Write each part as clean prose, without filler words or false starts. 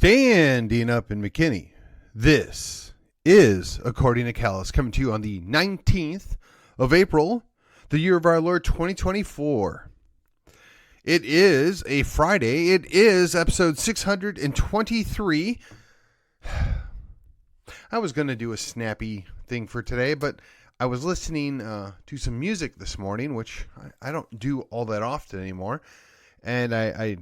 Standing up in McKinney, this is According to Callus, coming to you on the 19th of April, the year of our Lord 2024. It is a Friday. It is episode 623. I was going to do a snappy thing for today, but I was listening to some music this morning, which I don't do all that often anymore, and I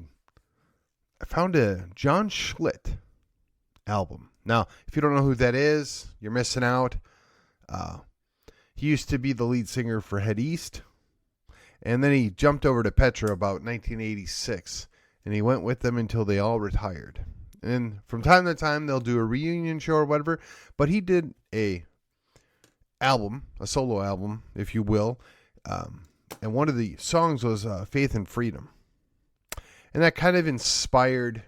found a John Schlitt album. Now, if you don't know who that is, you're missing out. He used to be the lead singer for Head East, and then he jumped over to Petra about 1986, and he went with them until they all retired. And from time to time, they'll do a reunion show or whatever, but he did a solo album, if you will, and one of the songs was Faith and Freedom. And that kind of inspired,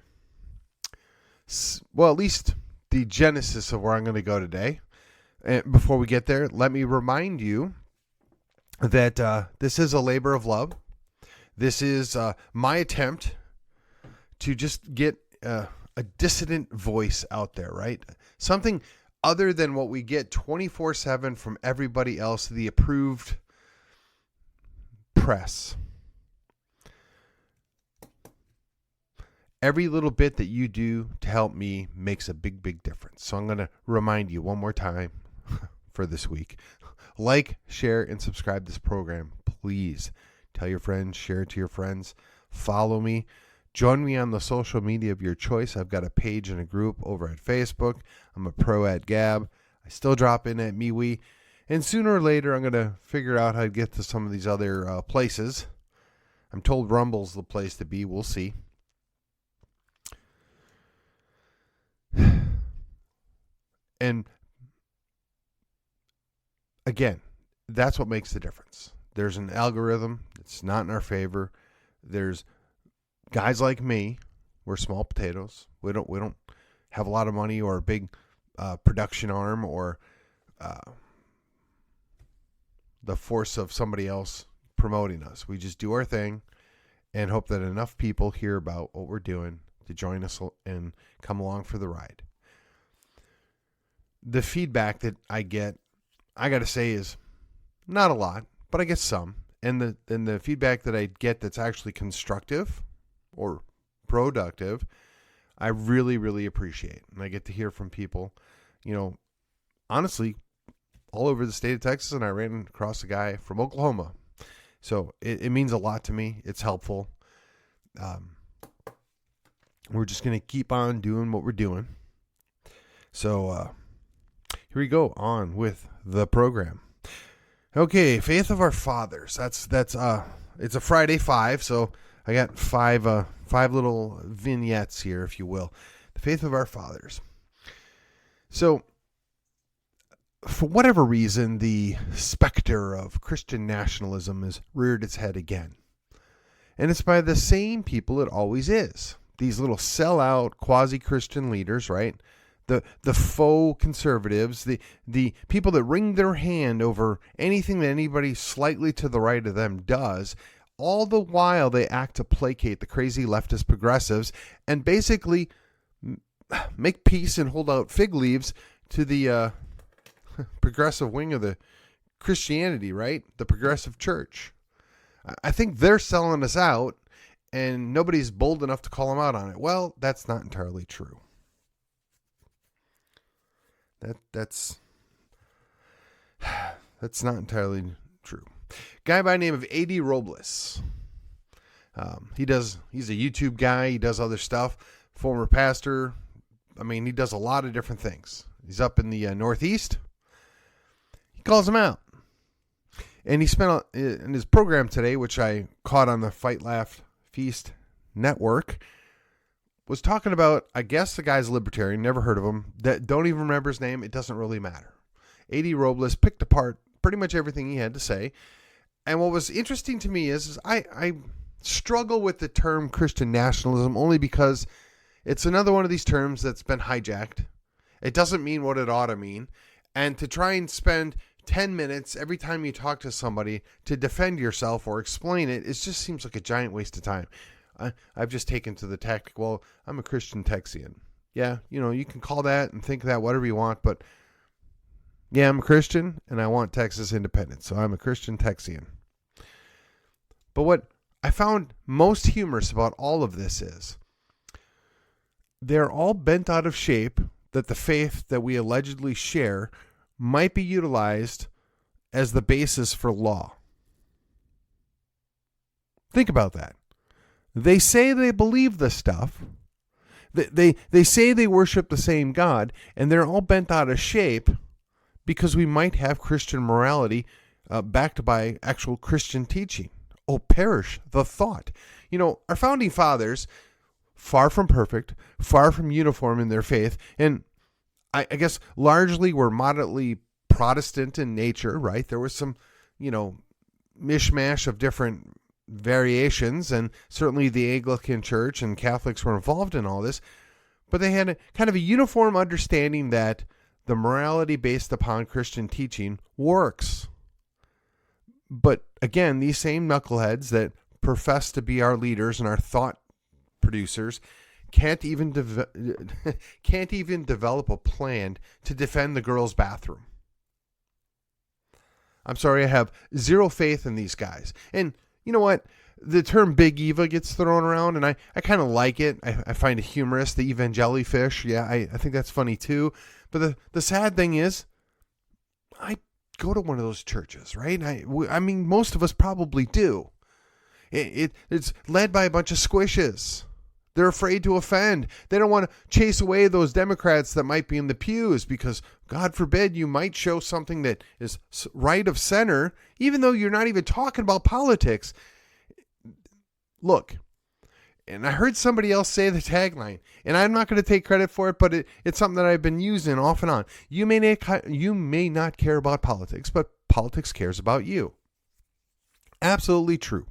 well, at least the genesis of where I'm going to go today. And before we get there, let me remind you that this is a labor of love. This is my attempt to just get a dissident voice out there, right? Something other than what we get 24/7 from everybody else, the approved press. Every little bit that you do to help me makes a big, big difference. So I'm going to remind you one more time for this week. Like, share, and subscribe to this program. Please tell your friends, share it to your friends. Follow me. Join me on the social media of your choice. I've got a page and a group over at Facebook. I'm a pro at Gab. I still drop in at MeWe. And sooner or later, I'm going to figure out how to get to some of these other places. I'm told Rumble's the place to be. We'll see. And again, that's what makes the difference. There's an algorithm. It's not in our favor. There's guys like me. We're small potatoes. We don't have a lot of money or a big production arm or the force of somebody else promoting us. We just do our thing and hope that enough people hear about what we're doing to join us and come along for the ride. The feedback that I get, I got to say, is not a lot, but I get some. And the feedback that I get that's actually constructive or productive, I really, really appreciate. And I get to hear from people, honestly, all over the state of Texas, and I ran across a guy from Oklahoma. So it means a lot to me. It's helpful. We're just going to keep on doing what we're doing. So here we go on with the program. Okay, Faith of Our Fathers. That's it's a Friday 5, so I got five little vignettes here, if you will. The Faith of Our Fathers. So, for whatever reason, the specter of Christian nationalism has reared its head again. And it's by the same people it always is. These little sellout quasi-Christian leaders, right? The faux conservatives, the people that wring their hand over anything that anybody slightly to the right of them does, all the while they act to placate the crazy leftist progressives and basically make peace and hold out fig leaves to the progressive wing of the Christianity, right? The progressive church. I think they're selling us out and nobody's bold enough to call them out on it. Well, that's not entirely true. That's not entirely true. Guy by the name of A.D. Robles. He's a YouTube guy. He does other stuff. Former pastor. I mean, he does a lot of different things. He's up in the Northeast. He calls him out. And he spent in his program today, which I caught on the Fight Laugh Feast network, was talking about, I guess the guy's a libertarian, never heard of him, that don't even remember his name. It doesn't really matter. A.D. Robles picked apart pretty much everything he had to say. And what was interesting to me is I struggle with the term Christian nationalism only because it's another one of these terms that's been hijacked. It doesn't mean what it ought to mean. And to try and spend 10 minutes every time you talk to somebody to defend yourself or explain it, it just seems like a giant waste of time. I've just taken to the tactic, well, I'm a Christian Texian. Yeah, you can call that and think that whatever you want, but yeah, I'm a Christian and I want Texas independence. So I'm a Christian Texian. But what I found most humorous about all of this is they're all bent out of shape that the faith that we allegedly share might be utilized as the basis for law. Think about that. They say they believe this stuff. They say they worship the same God, and they're all bent out of shape because we might have Christian morality backed by actual Christian teaching. Oh, perish the thought. Our founding fathers, far from perfect, far from uniform in their faith, and I guess largely were moderately Protestant in nature, right? There was some, mishmash of different variations, and certainly the Anglican Church and Catholics were involved in all this, but they had kind of a uniform understanding that the morality based upon Christian teaching works. But again, these same knuckleheads that profess to be our leaders and our thought producers can't even develop a plan to defend the girls' bathroom. I'm sorry, I have zero faith in these guys. And you know what? The term Big Eva gets thrown around, and I kind of like it. I find it humorous, the evangelifish. Yeah, I think that's funny too. But the sad thing is, I go to one of those churches, right? I mean, most of us probably do. It's led by a bunch of squishes. They're afraid to offend. They don't want to chase away those Democrats that might be in the pews because, God forbid, you might show something that is right of center, even though you're not even talking about politics. Look, and I heard somebody else say the tagline, and I'm not going to take credit for it, but it's something that I've been using off and on. You may not care about politics, but politics cares about you. Absolutely true.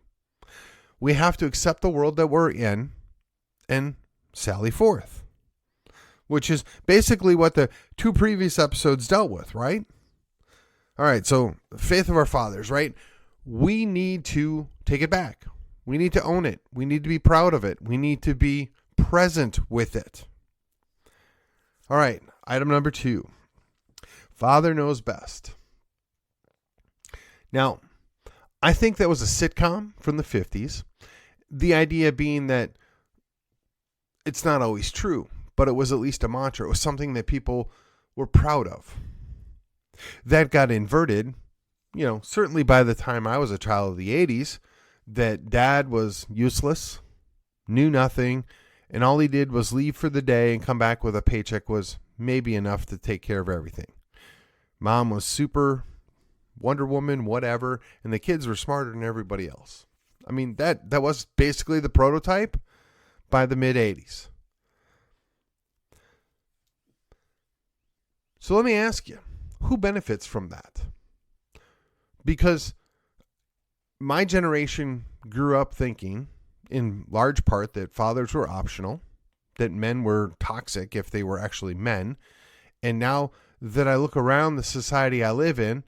We have to accept the world that we're in and sally forth, which is basically what the two previous episodes dealt with, right? All right, so faith of our fathers, right? We need to take it back. We need to own it. We need to be proud of it. We need to be present with it. All right, item number 2. Father knows best. Now, I think that was a sitcom from the 50s. The idea being that it's not always true, but it was at least a mantra. It was something that people were proud of. That got inverted, certainly by the time I was a child of the 80s, that dad was useless, knew nothing, and all he did was leave for the day and come back with a paycheck was maybe enough to take care of everything. Mom was super Wonder Woman, whatever, and the kids were smarter than everybody else. I mean, that was basically the prototype by the mid-80s. So let me ask you, who benefits from that? Because my generation grew up thinking, in large part, that fathers were optional, that men were toxic if they were actually men. And now that I look around the society I live in,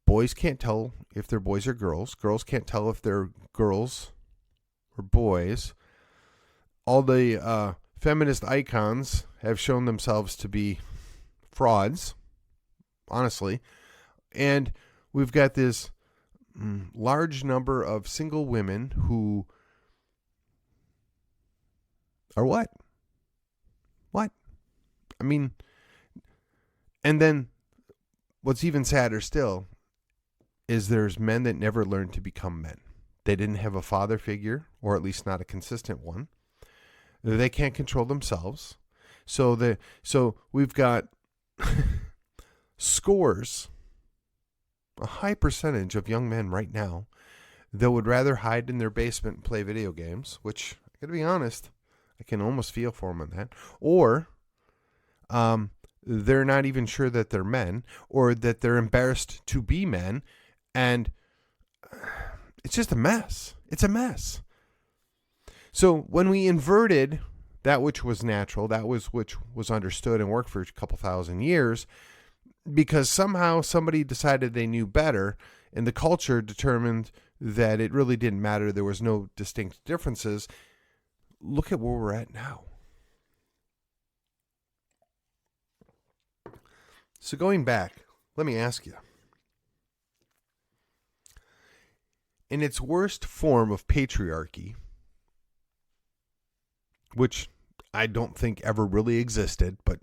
boys can't tell if they're boys or girls. Girls can't tell if they're girls or boys. All the feminist icons have shown themselves to be frauds, honestly. And we've got this large number of single women who are what? I mean, and then what's even sadder still is there's men that never learned to become men. They didn't have a father figure, or at least not a consistent one. They can't control themselves. So we've got scores, a high percentage of young men right now that would rather hide in their basement and play video games, which, I gotta be honest, I can almost feel for them on that. Or they're not even sure that they're men, or that they're embarrassed to be men, and it's just a mess. It's a mess. So when we inverted that which was natural, that was which was understood and worked for a couple thousand years, because somehow somebody decided they knew better, and the culture determined that it really didn't matter, there was no distinct differences, look at where we're at now. So going back, let me ask you. In its worst form of patriarchy, which I don't think ever really existed, but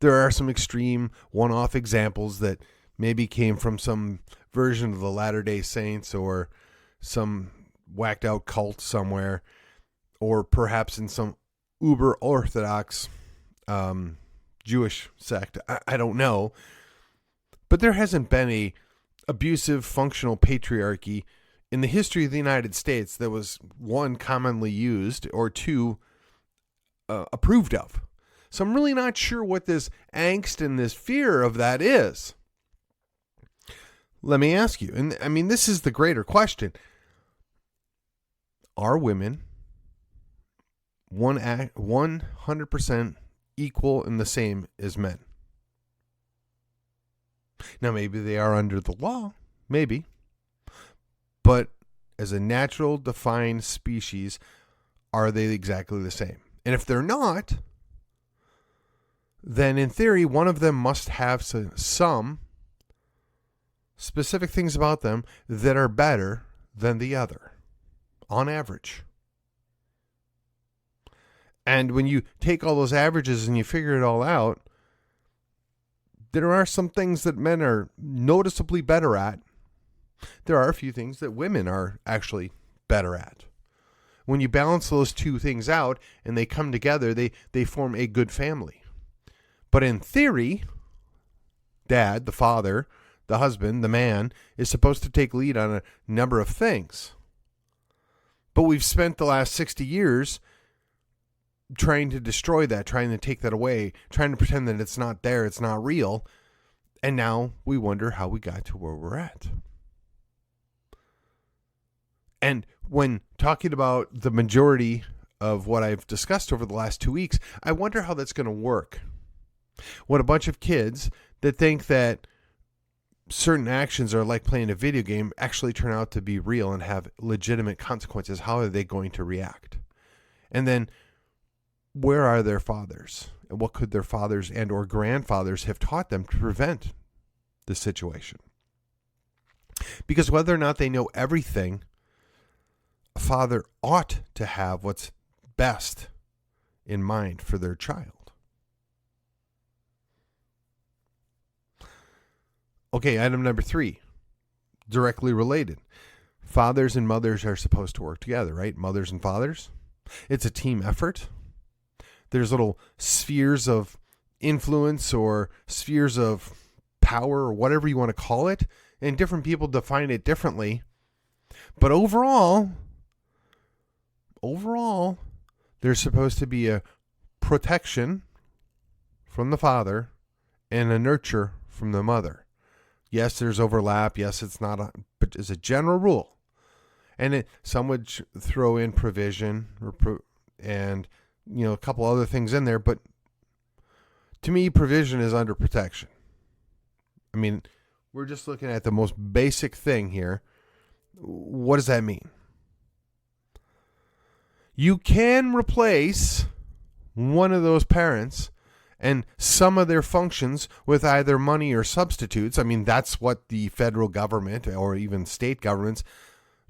there are some extreme one-off examples that maybe came from some version of the Latter-day Saints or some whacked out cult somewhere, or perhaps in some uber orthodox Jewish sect. I don't know. But there hasn't been a abusive functional patriarchy in the history of the United States that was, one, commonly used, or two, approved of. So I'm really not sure what this angst and this fear of that is. Let me ask you, and I mean, this is the greater question. Are women 100% equal and the same as men? Now, maybe they are under the law, maybe. But as a natural defined species, are they exactly the same? And if they're not, then in theory, one of them must have some specific things about them that are better than the other, on average. And when you take all those averages and you figure it all out, there are some things that men are noticeably better at. There are a few things that women are actually better at. When you balance those two things out and they come together, they form a good family. But in theory, dad, the father, the husband, the man, is supposed to take lead on a number of things. But we've spent the last 60 years trying to destroy that, trying to take that away, trying to pretend that it's not there, it's not real. And now we wonder how we got to where we're at. And when talking about the majority of what I've discussed over the last 2 weeks, I wonder how that's going to work. When a bunch of kids that think that certain actions are like playing a video game actually turn out to be real and have legitimate consequences, how are they going to react? And then where are their fathers? And what could their fathers and or grandfathers have taught them to prevent the situation? Because whether or not they know everything, a father ought to have what's best in mind for their child. Okay, item number 3, directly related. Fathers and mothers are supposed to work together, right? Mothers and fathers. It's a team effort. There's little spheres of influence or spheres of power or whatever you want to call it, and different people define it differently. But overall, there's supposed to be a protection from the father and a nurture from the mother. Yes, there's overlap. Yes, it's not, but as a general rule. And some would throw in provision and a couple other things in there, but to me, provision is under protection. I mean, we're just looking at the most basic thing here. What does that mean? You can replace one of those parents and some of their functions with either money or substitutes. I mean, that's what the federal government or even state governments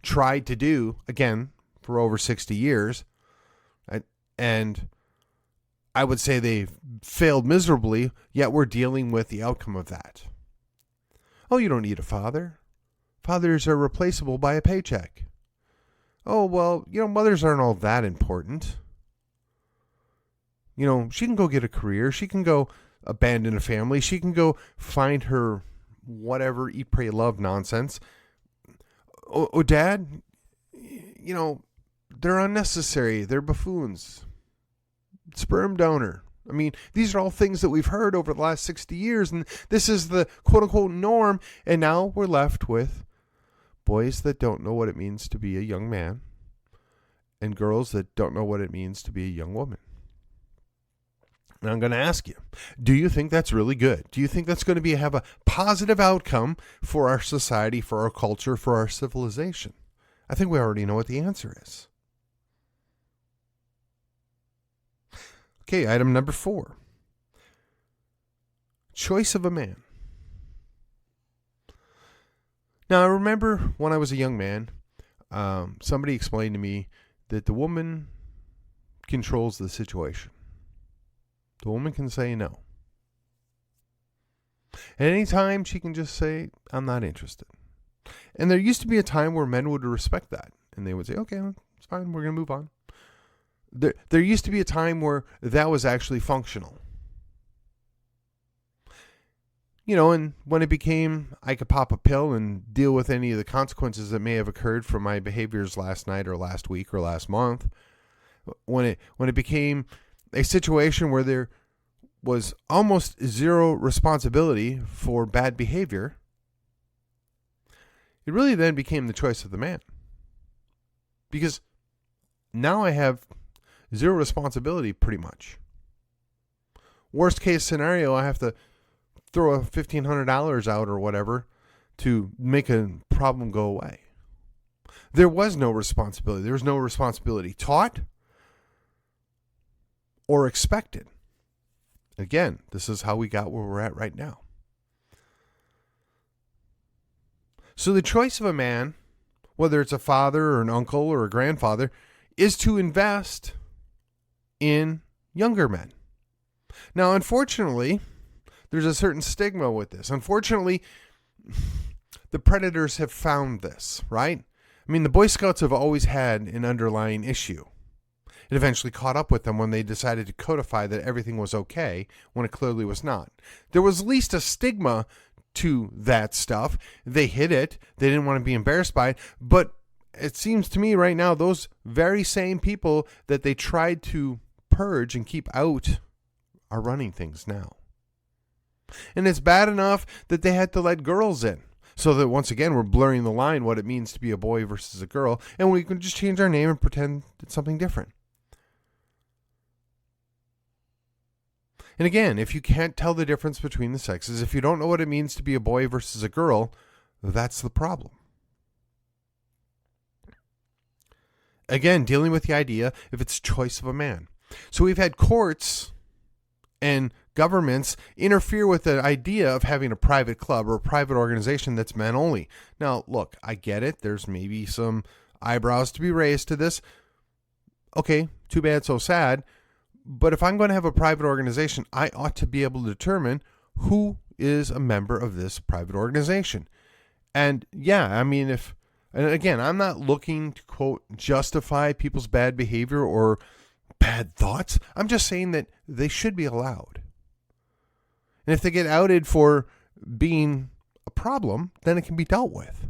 tried to do, again, for over 60 years. And I would say they failed miserably, yet we're dealing with the outcome of that. Oh, you don't need a father. Fathers are replaceable by a paycheck. Oh, well, mothers aren't all that important. She can go get a career. She can go abandon a family. She can go find her whatever eat, pray, love nonsense. Oh, Dad, they're unnecessary. They're buffoons. Sperm donor. I mean, these are all things that we've heard over the last 60 years, and this is the quote-unquote norm, and now we're left with boys that don't know what it means to be a young man and girls that don't know what it means to be a young woman. And I'm going to ask you, do you think that's really good? Do you think that's going to have a positive outcome for our society, for our culture, for our civilization? I think we already know what the answer is. Okay, item number 4. Choice of a man. Now, I remember when I was a young man, somebody explained to me that the woman controls the situation. The woman can say no. At any time, she can just say, I'm not interested. And there used to be a time where men would respect that. And they would say, okay, it's fine, we're going to move on. There used to be a time where that was actually functional. You know, and when it became, I could pop a pill and deal with any of the consequences that may have occurred from my behaviors last night or last week or last month, when it became a situation where there was almost zero responsibility for bad behavior, it really then became the choice of the man. Because now I have zero responsibility pretty much. Worst case scenario, I have to throw $1,500 out or whatever to make a problem go away. There was no responsibility. There was no responsibility taught or expected. Again, this is how we got where we're at right now. So the choice of a man, whether it's a father or an uncle or a grandfather, is to invest in younger men. Now, unfortunately, there's a certain stigma with this. Unfortunately, the predators have found this, right? I mean, the Boy Scouts have always had an underlying issue. It eventually caught up with them when they decided to codify that everything was okay when it clearly was not. There was at least a stigma to that stuff. They hid it. They didn't want to be embarrassed by it. But it seems to me right now, those very same people that they tried to purge and keep out are running things now. And it's bad enough that they had to let girls in. So that once again, we're blurring the line what it means to be a boy versus a girl. And we can just change our name and pretend it's something different. And again, if you can't tell the difference between the sexes, if you don't know what it means to be a boy versus a girl, that's the problem. Again, dealing with the idea if it's choice of a man. So we've had courts and governments interfere with the idea of having a private club or a private organization that's men only. Now, look, I get it. There's maybe some eyebrows to be raised to this. Okay, too bad, so sad. But if I'm going to have a private organization, I ought to be able to determine who is a member of this private organization. And yeah, I mean, and again, I'm not looking to, quote, justify people's bad behavior or bad thoughts. I'm just saying that they should be allowed. And if they get outed for being a problem, then it can be dealt with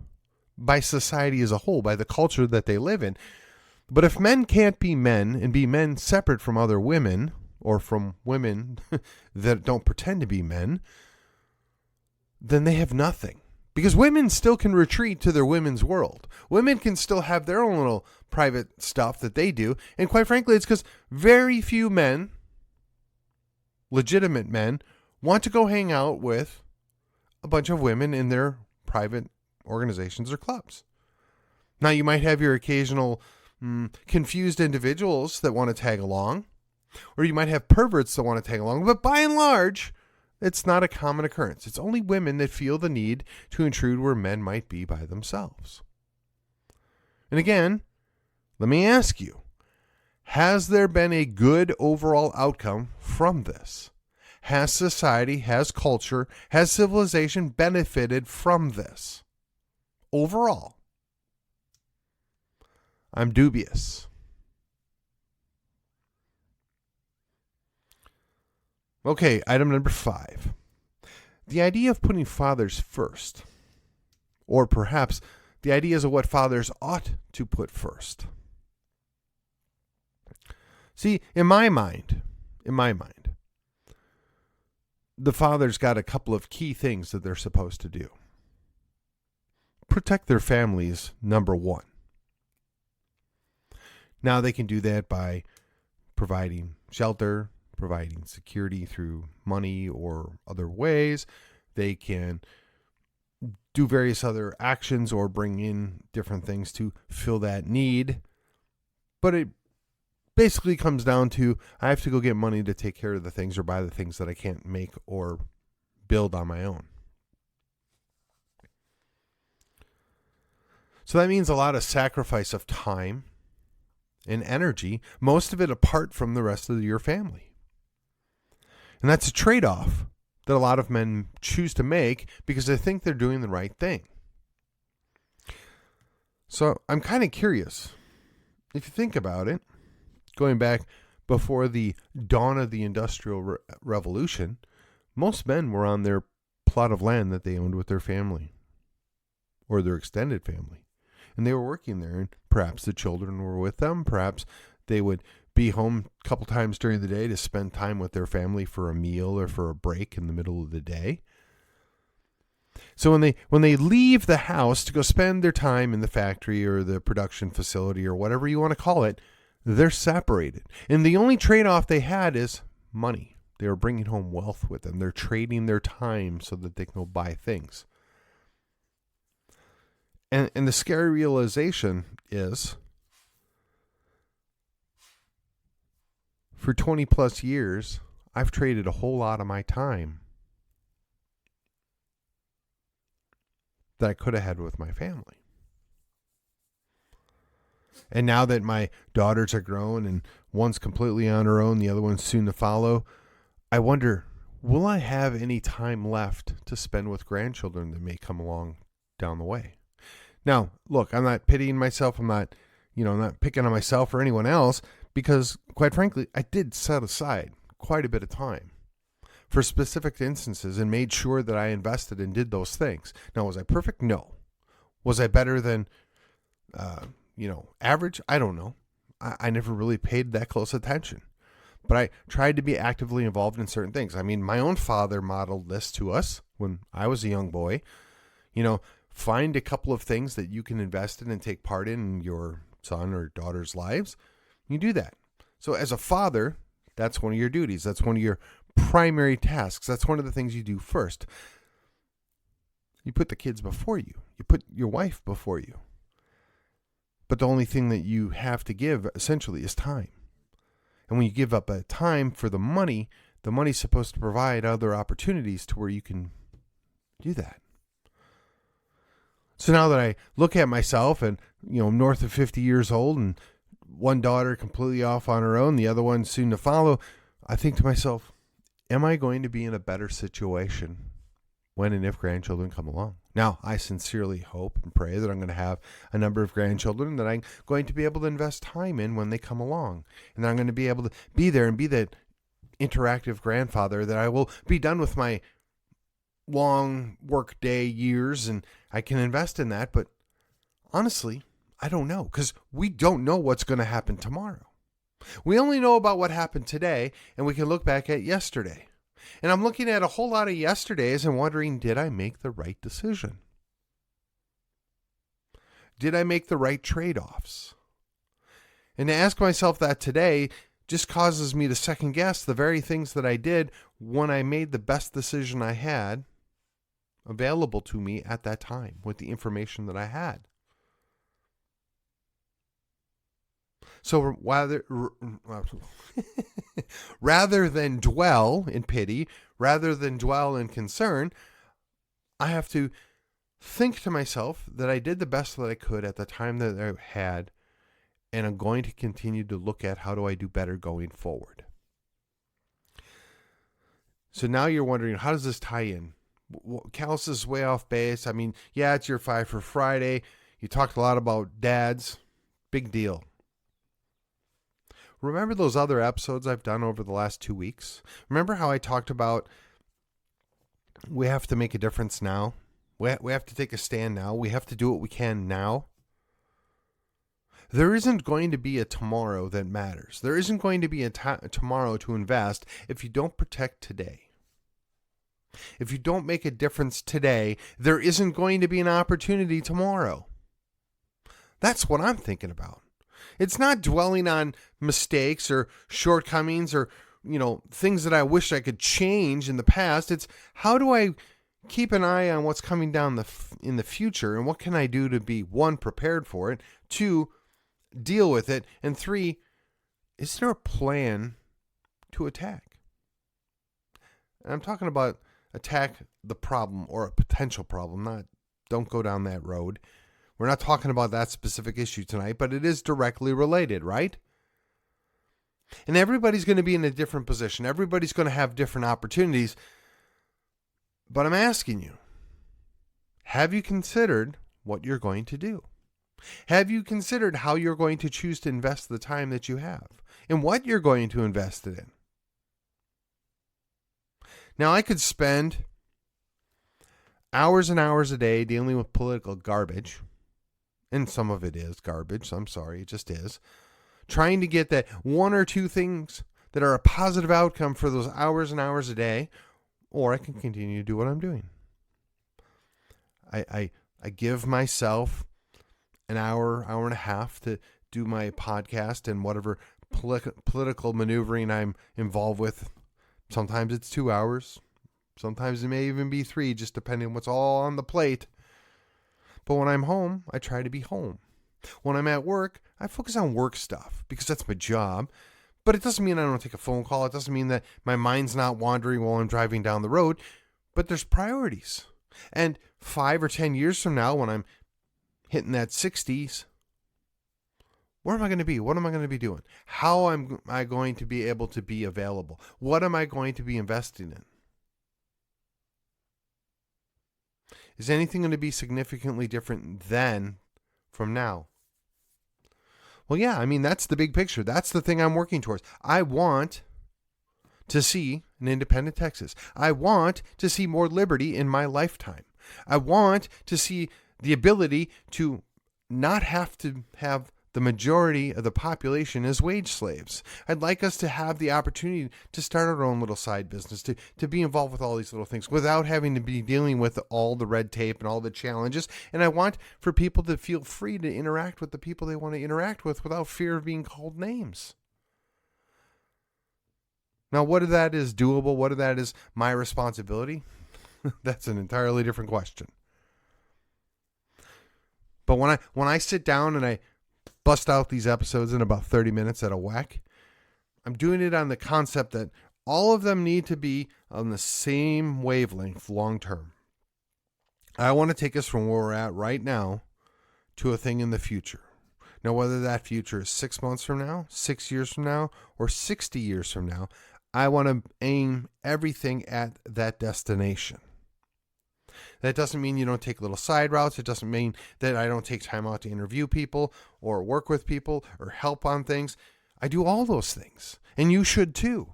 by society as a whole, by the culture that they live in. But if men can't be men and be men separate from other women or from women that don't pretend to be men, then they have nothing. Because women still can retreat to their women's world. Women can still have their own little private stuff that they do. And quite frankly, it's because very few men, legitimate men, want to go hang out with a bunch of women in their private organizations or clubs. Now, you might have your occasional confused individuals that want to tag along, or you might have perverts that want to tag along, but by and large, it's not a common occurrence. It's only women that feel the need to intrude where men might be by themselves. And again, let me ask you, has there been a good overall outcome from this? Has society, has culture, has civilization benefited from this? Overall, I'm dubious. Okay, item number 5. The idea of putting fathers first, or perhaps the ideas of what fathers ought to put first. See, in my mind, the father's got a couple of key things that they're supposed to do. Protect their families, number one. Now they can do that by providing shelter, providing security through money or other ways. They can do various other actions or bring in different things to fill that need. But it basically comes down to I have to go get money to take care of the things or buy the things that I can't make or build on my own. So that means a lot of sacrifice of time and energy, most of it apart from the rest of your family. And that's a trade-off that a lot of men choose to make because they think they're doing the right thing. So I'm kind of curious. If you think about it, going back before the dawn of the Industrial Revolution, most men were on their plot of land that they owned with their family or their extended family. And they were working there, and perhaps the children were with them. Perhaps they would be home a couple times during the day to spend time with their family for a meal or for a break in the middle of the day. So when they leave the house to go spend their time in the factory or the production facility or whatever you want to call it, they're separated. And the only trade-off they had is money. They were bringing home wealth with them. They're trading their time so that they can go buy things. And the scary realization is, for 20 plus years, I've traded a whole lot of my time that I could have had with my family. And now that my daughters are grown and one's completely on her own, the other one's soon to follow, I wonder, will I have any time left to spend with grandchildren that may come along down the way? Now, look, I'm not pitying myself. I'm not picking on myself or anyone else because, quite frankly, I did set aside quite a bit of time for specific instances and made sure that I invested and did those things. Now, was I perfect? No. Was I better than, average? I don't know. I never really paid that close attention. But I tried to be actively involved in certain things. I mean, my own father modeled this to us when I was a young boy. Find a couple of things that you can invest in and take part in your son or daughter's lives. You do that. So as a father, that's one of your duties. That's one of your primary tasks. That's one of the things you do first. You put the kids before you. You put your wife before you. But the only thing that you have to give essentially is time. And when you give up time for the money's supposed to provide other opportunities to where you can do that. So now that I look at myself and, I'm north of 50 years old and one daughter completely off on her own, the other one soon to follow, I think to myself, am I going to be in a better situation when and if grandchildren come along? Now, I sincerely hope and pray that I'm going to have a number of grandchildren that I'm going to be able to invest time in when they come along. And I'm going to be able to be there and be that interactive grandfather, that I will be done with my long work day years and I can invest in that. But honestly, I don't know, because we don't know what's going to happen tomorrow. We only know about what happened today, and we can look back at yesterday. And I'm looking at a whole lot of yesterdays and wondering, did I make the right decision? Did I make the right trade-offs? And to ask myself that today just causes me to second guess the very things that I did when I made the best decision I had available to me at that time with the information that I had. So rather than dwell in pity, rather than dwell in concern, I have to think to myself that I did the best that I could at the time that I had, and I'm going to continue to look at how do I do better going forward. So now you're wondering, how does this tie in? Callus is way off base. I mean, yeah, it's your 5 for Friday. You talked a lot about dads. Big deal. Remember those other episodes I've done over the last 2 weeks? Remember how I talked about we have to make a difference now? We have to take a stand now. We have to do what we can now. There isn't going to be a tomorrow that matters. There isn't going to be a tomorrow to invest if you don't protect today. If you don't make a difference today, there isn't going to be an opportunity tomorrow. That's what I'm thinking about. It's not dwelling on mistakes or shortcomings or, things that I wish I could change in the past. It's how do I keep an eye on what's coming down in the future, and what can I do to be, 1, prepared for it, 2, deal with it, and 3, is there a plan to attack? And I'm talking about attack the problem or a potential problem. Don't go down that road. We're not talking about that specific issue tonight, but it is directly related, right? And everybody's going to be in a different position. Everybody's going to have different opportunities. But I'm asking you, have you considered what you're going to do? Have you considered how you're going to choose to invest the time that you have and what you're going to invest it in? Now, I could spend hours and hours a day dealing with political garbage, and some of it is garbage. I'm sorry, it just is. Trying to get that one or two things that are a positive outcome for those hours and hours a day, or I can continue to do what I'm doing. I give myself an hour and a half to do my podcast and whatever political maneuvering I'm involved with. Sometimes it's 2 hours. Sometimes it may even be 3, just depending on what's all on the plate. But when I'm home, I try to be home. When I'm at work, I focus on work stuff because that's my job. But it doesn't mean I don't take a phone call. It doesn't mean that my mind's not wandering while I'm driving down the road. But there's priorities. And 5 or 10 years from now, when I'm hitting that 60s, where am I going to be? What am I going to be doing? How am I going to be able to be available? What am I going to be investing in? Is anything going to be significantly different then from now? Well, yeah, I mean, that's the big picture. That's the thing I'm working towards. I want to see an independent Texas. I want to see more liberty in my lifetime. I want to see the ability to not have to have the majority of the population as wage slaves. I'd like us to have the opportunity to start our own little side business, to be involved with all these little things without having to be dealing with all the red tape and all the challenges. And I want for people to feel free to interact with the people they want to interact with without fear of being called names. Now, what of that is doable? What of that is my responsibility? That's an entirely different question. But when I sit down and I bust out these episodes in about 30 minutes at a whack, I'm doing it on the concept that all of them need to be on the same wavelength long term. I want to take us from where we're at right now to a thing in the future. Now, whether that future is 6 months from now, 6 years from now, or 60 years from now, I want to aim everything at that destination. That doesn't mean you don't take little side routes. It doesn't mean that I don't take time out to interview people or work with people or help on things. I do all those things, and you should too.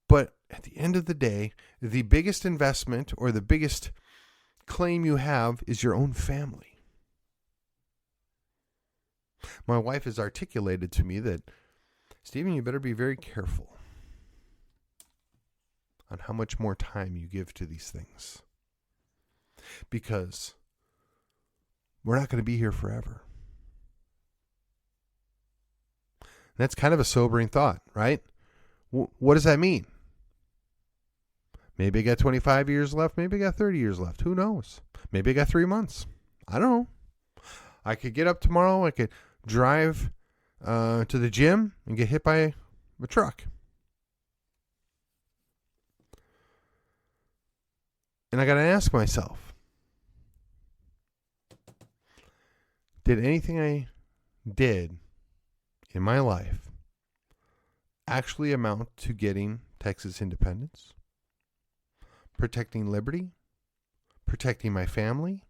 But at the end of the day, the biggest investment or the biggest claim you have is your own family. My wife has articulated to me that, Stephen, you better be very careful on how much more time you give to these things. Because we're not going to be here forever. That's kind of a sobering thought, right? What does that mean? Maybe I got 25 years left. Maybe I got 30 years left. Who knows? Maybe I got 3 months. I don't know. I could get up tomorrow. I could drive to the gym and get hit by a truck. And I got to ask myself, did anything I did in my life actually amount to getting Texas independence? Protecting liberty? Protecting my family?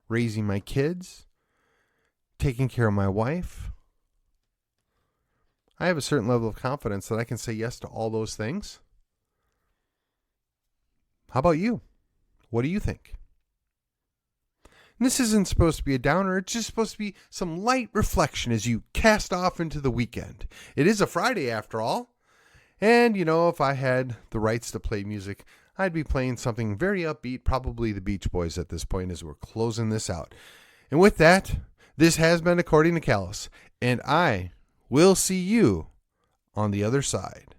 Raising my kids? Taking care of my wife? I have a certain level of confidence that I can say yes to all those things. How about you? What do you think? And this isn't supposed to be a downer. It's just supposed to be some light reflection as you cast off into the weekend. It is a Friday after all. And, you know, if I had the rights to play music, I'd be playing something very upbeat, probably the Beach Boys at this point as we're closing this out. And with that, this has been According to Callus, and I will see you on the other side.